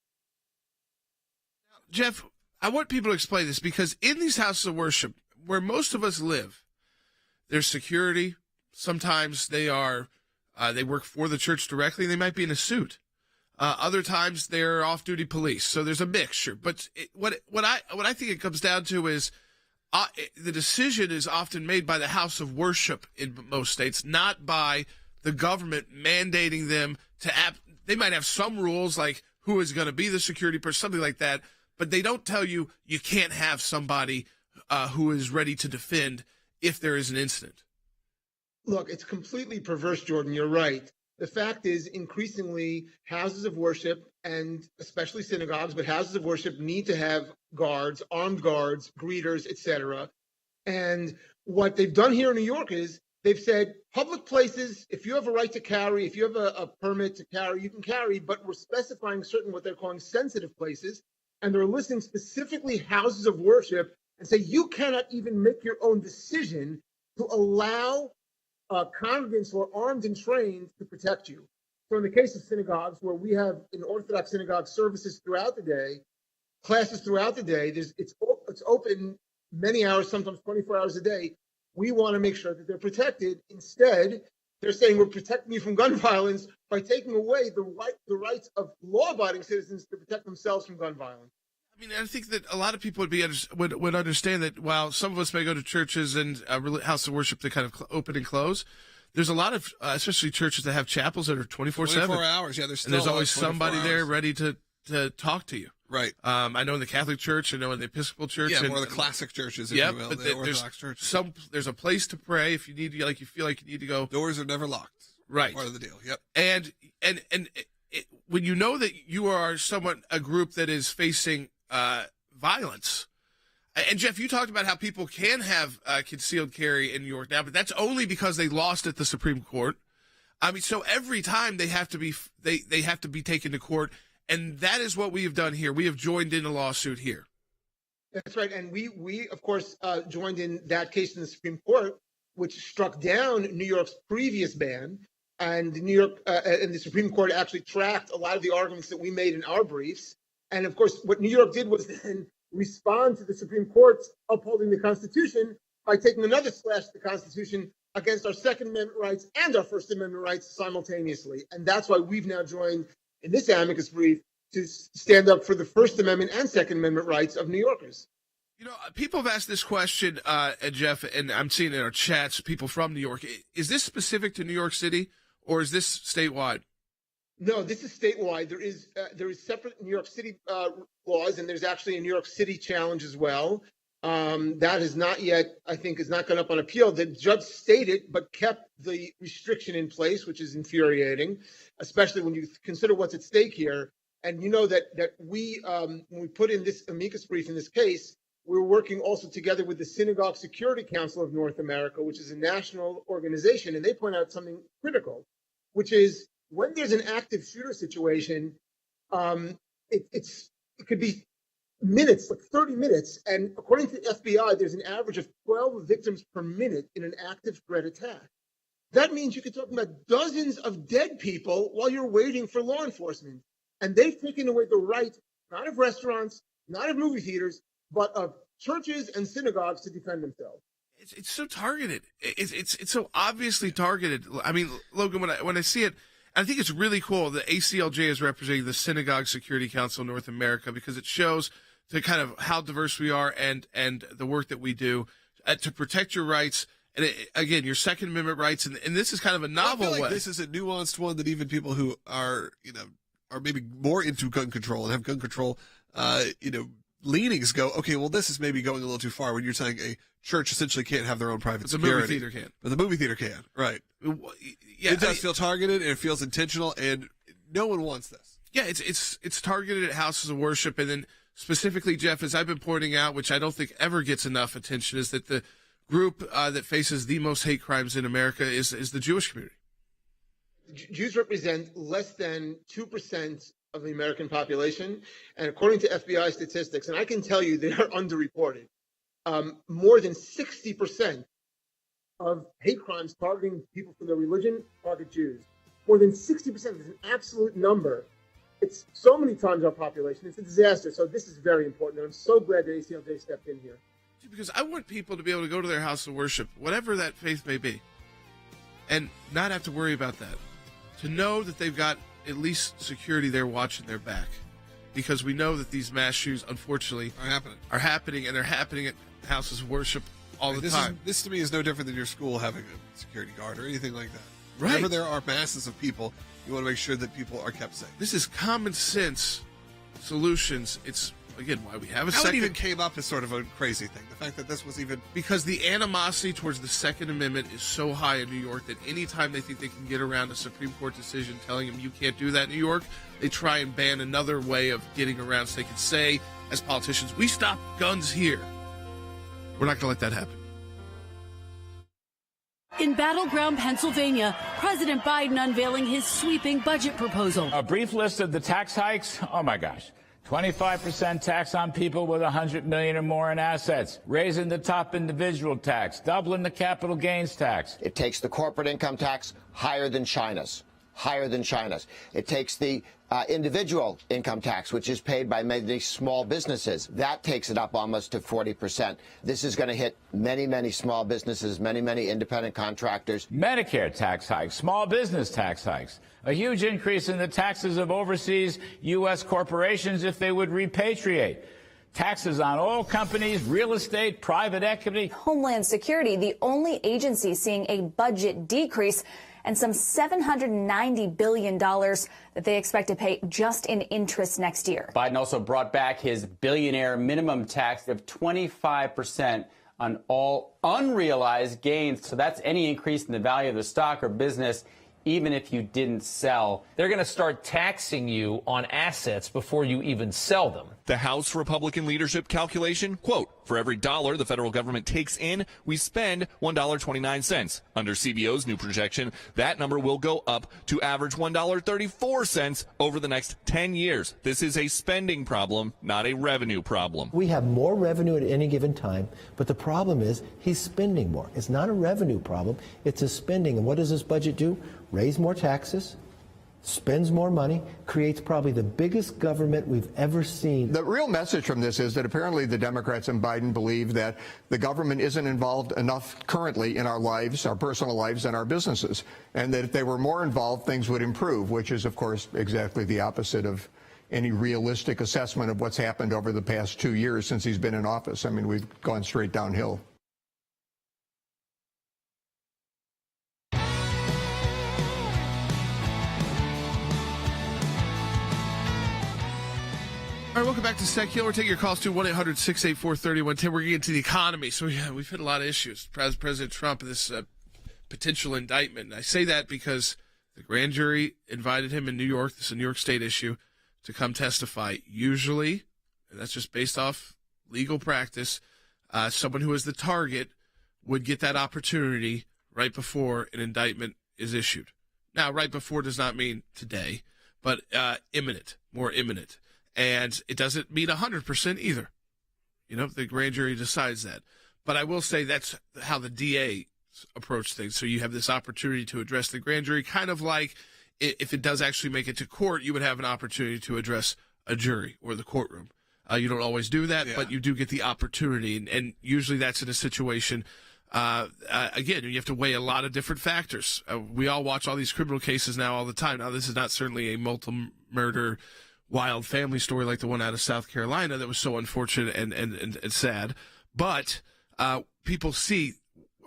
Jeff, I want people to explain this because in these houses of worship, where most of us live, there's security. Sometimes they work for the church directly. They might be in a suit. Other times they're off-duty police. So there's a mixture. But what I think it comes down to is the decision is often made by the house of worship in most states, not by the government mandating them to they might have some rules like who is going to be the security person, something like that, but they don't tell you you can't have somebody who is ready to defend if there is an incident. Look, it's completely perverse, Jordan. You're right. The fact is, increasingly, houses of worship, and especially synagogues, but houses of worship need to have guards, armed guards, greeters, etc. And what they've done here in New York is they've said public places, if you have a right to carry, if you have a permit to carry, you can carry, but we're specifying certain what they're calling sensitive places, and they're listing specifically houses of worship and say you cannot even make your own decision to allow congregants who are armed and trained to protect you. So in the case of synagogues, where we have in Orthodox synagogue services throughout the day, classes throughout the day, it's open many hours, sometimes 24 hours a day. We want to make sure that they're protected. Instead, they're saying we're protecting you from gun violence by taking away the rights of law-abiding citizens to protect themselves from gun violence. I mean, I think that a lot of people would understand that while some of us may go to churches and house of worship that kind of open and close, there's a lot of, especially churches that have chapels that are 24/7. 24 hours, yeah. There's always somebody there ready to talk to you. Right. I know in the Catholic Church, I know in the Episcopal Church. Yeah, more of the classic churches, if you will, the Orthodox churches. There's a place to pray if you need to, like you feel like you need to go. Doors are never locked. Right. Part of the deal. Yep. And when you know that you are a group that is facing violence. And Jeff, you talked about how people can have concealed carry in New York now, but that's only because they lost at the Supreme Court. I mean, so every time they have to be taken to court, and that is what we have done here. We have joined in a lawsuit here. That's right, and we of course joined in that case in the Supreme Court, which struck down New York's previous ban, and New York and the Supreme Court actually tracked a lot of the arguments that we made in our briefs. And of course, what New York did was then respond to the Supreme Court's upholding the Constitution by taking another slash at the Constitution against our Second Amendment rights and our First Amendment rights simultaneously. And that's why we've now joined in this amicus brief to stand up for the First Amendment and Second Amendment rights of New Yorkers. You know, people have asked this question, Jeff, and I'm seeing in our chats, people from New York. Is this specific to New York City, or is this statewide? No, this is statewide. There is separate New York City laws, and there's actually a New York City challenge as well. That has not yet, I think, has not gone up on appeal. The judge stated, but kept the restriction in place, which is infuriating, especially when you consider what's at stake here. And you know that we, when we put in this amicus brief in this case, we're working also together with the Synagogue Security Council of North America, which is a national organization, and they point out something critical, which is when there's an active shooter situation, it could be minutes, like 30 minutes, and according to the FBI, there's an average of 12 victims per minute in an active threat attack. That means you could talk about dozens of dead people while you're waiting for law enforcement. And they've taken away the right, not of restaurants, not of movie theaters, but of churches and synagogues to defend themselves. It's so targeted. It's so obviously targeted. I mean, Logan, when I see it, I think it's really cool that ACLJ is representing the Synagogue Security Council of North America, because it shows to kind of how diverse we are and the work that we do to protect your rights. And again, your Second Amendment rights. And this is kind of a novel way. This is a nuanced one that even people who are, are maybe more into gun control and have gun control, leanings go, okay, well, this is maybe going a little too far when you're saying a church essentially can't have their own private security. The movie theater can. But the movie theater can, right. Yeah, it does feel targeted, and it feels intentional, and no one wants this. Yeah, it's targeted at houses of worship. And then specifically, Jeff, as I've been pointing out, which I don't think ever gets enough attention, is that the group that faces the most hate crimes in America is the Jewish community. Jews represent less than 2% of the American population, and according to FBI statistics, and I can tell you they are underreported, more than 60% of hate crimes targeting people for their religion target Jews. More than 60% is an absolute number. It's so many times our population. It's a disaster. So this is very important, and I'm so glad that ACLJ stepped in here. Because I want people to be able to go to their house of worship, whatever that faith may be, and not have to worry about that. To know that they've got at least security there watching their back, because we know that these mass shootings, unfortunately, are happening, and they're happening at houses of worship all the time. This to me is no different than your school having a security guard or anything like that. Right. Whenever there are masses of people, you want to make sure that people are kept safe. This is common sense solutions. It's, again, why we have a How second. it even came up as sort of a crazy thing. The fact that this was even... Because the animosity towards the Second Amendment is so high in New York that anytime they think they can get around a Supreme Court decision telling them you can't do that in New York, they try and ban another way of getting around so they can say, as politicians, we stop guns here. We're not going to let that happen. In battleground Pennsylvania, President Biden unveiling his sweeping budget proposal. A brief list of the tax hikes. Oh my gosh. 25% tax on people with $100 million or more in assets, raising the top individual tax, doubling the capital gains tax. It takes the corporate income tax higher than China's. It takes the individual income tax, which is paid by many small businesses. That takes it up almost to 40%. This is going to hit many, many small businesses, many independent contractors. Medicare tax hikes, small business tax hikes, a huge increase in the taxes of overseas U.S. corporations if they would repatriate. Taxes on oil companies, real estate, private equity. Homeland Security, the only agency seeing a budget decrease, and some $790 billion that they expect to pay just in interest next year. Biden also brought back his billionaire minimum tax of 25% on all unrealized gains. So that's any increase in the value of the stock or business, even if you didn't sell. They're going to start taxing you on assets before you even sell them. The House Republican leadership calculation, quote, for every dollar the federal government takes in, we spend $1.29. Under CBO's new projection, that number will go up to average $1.34 over the next 10 years. This is a spending problem, not a revenue problem. We have more revenue at any given time, but the problem is he's spending more. It's not a revenue problem, it's a spending. And what does this budget do? Raise more taxes, spends more money, creates probably the biggest government we've ever seen. The real message from this is that apparently the Democrats and Biden believe that the government isn't involved enough currently in our lives, our personal lives, and our businesses, and that if they were more involved, things would improve, which is, of course, exactly the opposite of any realistic assessment of what's happened over the past 2 years since he's been in office. I mean, we've gone straight downhill. All right, welcome back to Secular. We're taking your calls to 1-800-684-3110. We're going to get to the economy. So we've hit a lot of issues. President Trump and this potential indictment. And I say that because the grand jury invited him in New York, this is a New York State issue, to come testify. Usually, and that's just based off legal practice, someone who is the target would get that opportunity right before an indictment is issued. Now, right before does not mean today, but imminent, more imminent. And it doesn't mean 100% either. You know, the grand jury decides that. But I will say that's how the DA approach things. So you have this opportunity to address the grand jury, kind of like if it does actually make it to court, you would have an opportunity to address a jury or the courtroom. You don't always do that, but you do get the opportunity. And usually that's in a situation, again, you have to weigh a lot of different factors. We all watch all these criminal cases now all the time. Now, this is not certainly a multi-murder wild family story like the one out of South Carolina that was so unfortunate and sad. But people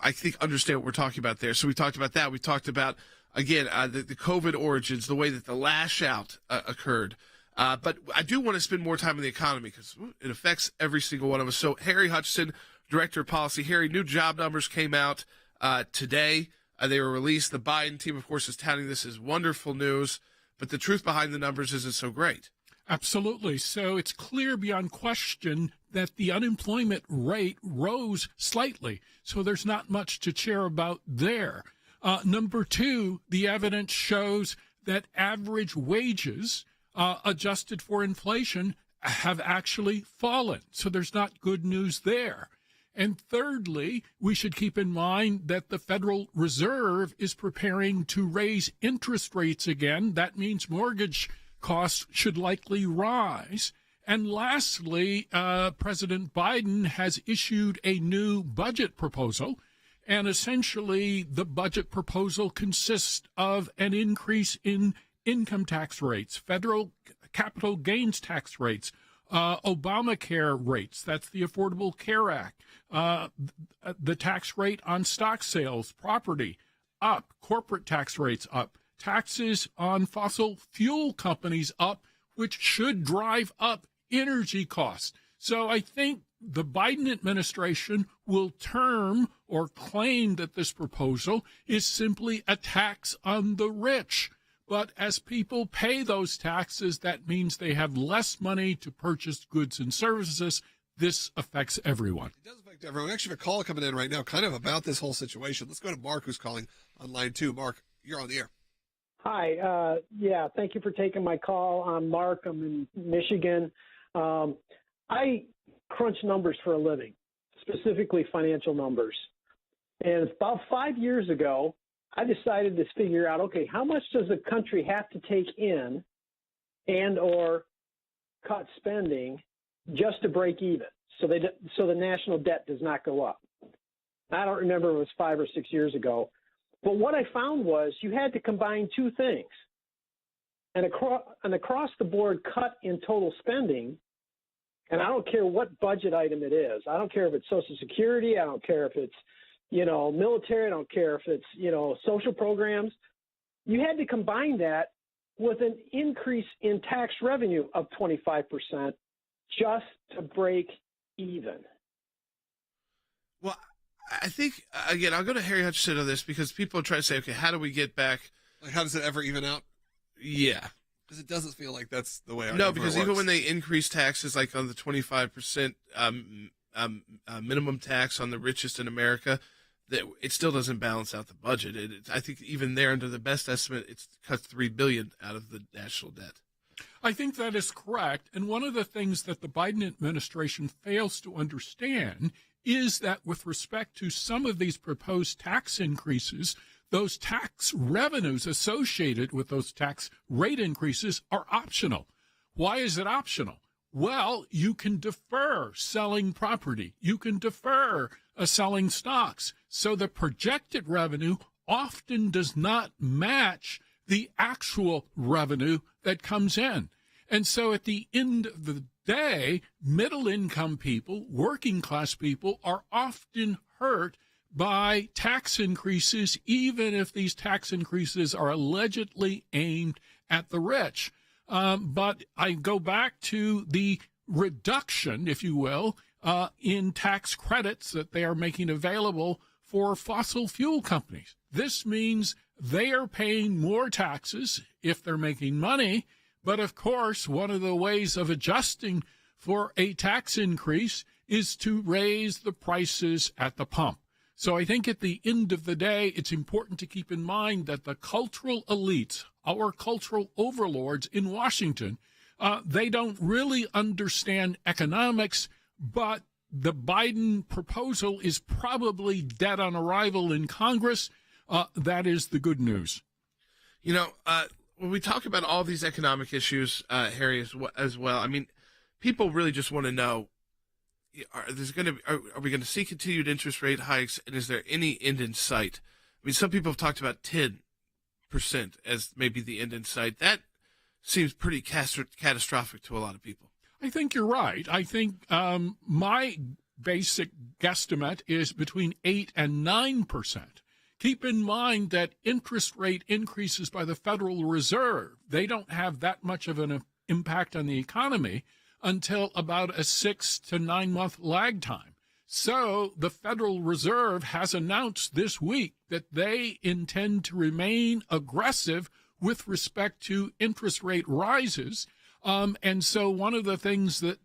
understand what we're talking about there. So we talked about that. We talked about, again, the COVID origins, the way that the lash out occurred. But I do want to spend more time on the economy because it affects every single one of us. So Harry Hutchinson, Director of Policy. Harry, new job numbers came out today. They were released. The Biden team, of course, is touting this as wonderful news. But the truth behind the numbers isn't so great. Absolutely. So it's clear beyond question that the unemployment rate rose slightly. So there's not much to cheer about there. Number two, the evidence shows that average wages adjusted for inflation have actually fallen. So there's not good news there. And thirdly, we should keep in mind that the Federal Reserve is preparing to raise interest rates again. That means mortgage costs should likely rise. And lastly, President Biden has issued a new budget proposal. And essentially, the budget proposal consists of an increase in income tax rates, federal capital gains tax rates, Obamacare rates, that's the Affordable Care Act, the tax rate on stock sales, property, up, corporate tax rates up, taxes on fossil fuel companies up, which should drive up energy costs. So I think the Biden administration will term or claim that this proposal is simply a tax on the rich. But as people pay those taxes, that means they have less money to purchase goods and services. This affects everyone. It does affect everyone. Actually, have a call coming in right now kind of about this whole situation. Let's go to Mark, who's calling on line 2. Mark, you're on the air. Hi. Thank you for taking my call. I'm Mark. I'm in Michigan. I crunch numbers for a living, specifically financial numbers. And about 5 years ago, I decided to figure out, okay, how much does the country have to take in and or cut spending just to break even so the national debt does not go up? I don't remember if it was 5 or 6 years ago. But what I found was you had to combine two things. An across-the-board cut in total spending, and I don't care what budget item it is. I don't care if it's Social Security. I don't care if it's military, I don't care if it's, social programs. You had to combine that with an increase in tax revenue of 25% just to break even. Well, I think, again, I'll go to Harry Hutchinson on this because people try to say, okay, how do we get back? Like, how does it ever even out? Yeah. Because it doesn't feel like that's the way our No, because even works. when they increase taxes, like on the 25% minimum tax on the richest in America, that it still doesn't balance out the budget. I think even there, under the best estimate, it cuts $3 billion out of the national debt. I think that is correct. And one of the things that the Biden administration fails to understand is that with respect to some of these proposed tax increases, those tax revenues associated with those tax rate increases are optional. Why is it optional? Well, you can defer selling property. You can defer selling stocks. So the projected revenue often does not match the actual revenue that comes in. And so at the end of the day, middle-income people, working-class people are often hurt by tax increases, even if these tax increases are allegedly aimed at the rich. But I go back to the reduction, if you will, in tax credits that they are making available for fossil fuel companies. This means they are paying more taxes if they're making money. But of course, one of the ways of adjusting for a tax increase is to raise the prices at the pump. So I think at the end of the day, it's important to keep in mind that the cultural elites, our cultural overlords in Washington, they don't really understand economics, but the Biden proposal is probably dead on arrival in Congress. That is the good news. You know, when we talk about all these economic issues, Harry, as well, I mean, people really just want to know, are we going to see continued interest rate hikes, and is there any end in sight? I mean, some people have talked about 10% as maybe the end in sight. That seems pretty catastrophic to a lot of people. I think you're right. I think my basic guesstimate is between 8 and 9%. Keep in mind that interest rate increases by the Federal Reserve, they don't have that much of an impact on the economy until about a 6 to 9 month lag time. So the Federal Reserve has announced this week that they intend to remain aggressive with respect to interest rate rises. And so one of the things that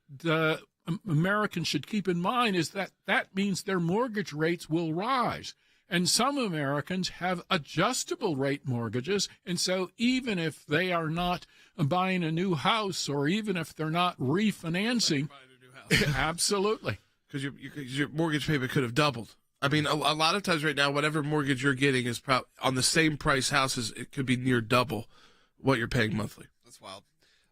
Americans should keep in mind is that that means their mortgage rates will rise. And some Americans have adjustable rate mortgages. And so even if they are not buying a new house, or even if they're not refinancing, absolutely. Because your mortgage payment could have doubled. I mean, a lot of times right now, whatever mortgage you're getting is on the same price houses, it could be near double what you're paying monthly. That's wild.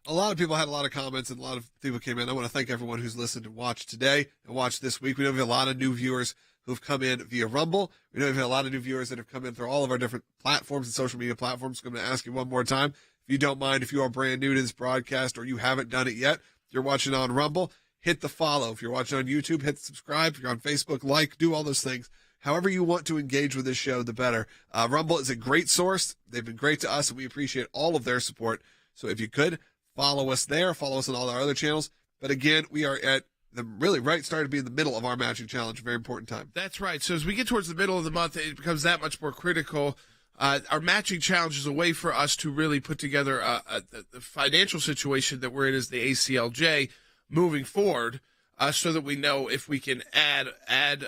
A lot of people had a lot of comments, and a lot of people came in. I want to thank everyone who's listened and watched today and watched this week. We know we have a lot of new viewers who've come in via Rumble. We know we have a lot of new viewers that have come in through all of our different platforms and social media platforms. I'm going to ask you one more time, if you don't mind, if you are brand new to this broadcast or you haven't done it yet, if you're watching on Rumble, hit the follow. If you're watching on YouTube, hit subscribe. If you're on Facebook, like, do all those things. However you want to engage with this show, the better. Rumble is a great source. They've been great to us, and we appreciate all of their support. So if you could, follow us there. Follow us on all our other channels. But again, we are at the really starting to be in the middle of our matching challenge. Very important time. That's right. So as we get towards the middle of the month, it becomes that much more critical. Our matching challenge is a way for us to really put together the financial situation that we're in as the ACLJ moving forward, so that we know if we can add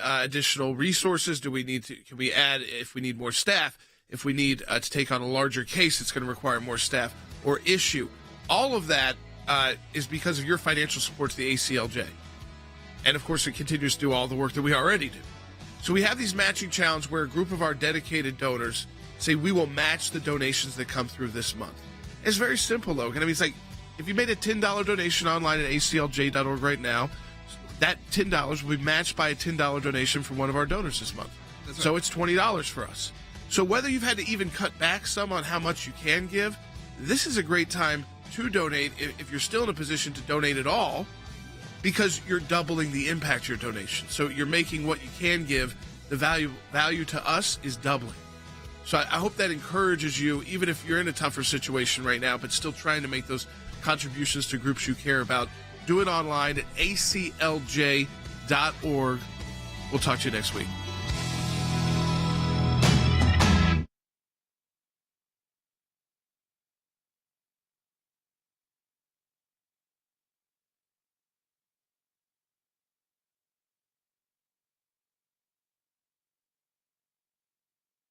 additional resources. Can we add if we need more staff? If we need to take on a larger case, it's going to require more staff or issue. All of that is because of your financial support to the ACLJ. And, of course, it continues to do all the work that we already do. So we have these matching challenges where a group of our dedicated donors say we will match the donations that come through this month. It's very simple, Logan. I mean, it's like if you made a $10 donation online at aclj.org right now, that $10 will be matched by a $10 donation from one of our donors this month. Right. So it's $20 for us. So whether you've had to even cut back some on how much you can give, this is a great time to donate if you're still in a position to donate at all, because you're doubling the impact of your donation. So you're making what you can give, the value to us is doubling. So I hope that encourages you, even if you're in a tougher situation right now, but still trying to make those contributions to groups you care about. Do it online at aclj.org. We'll talk to you next week.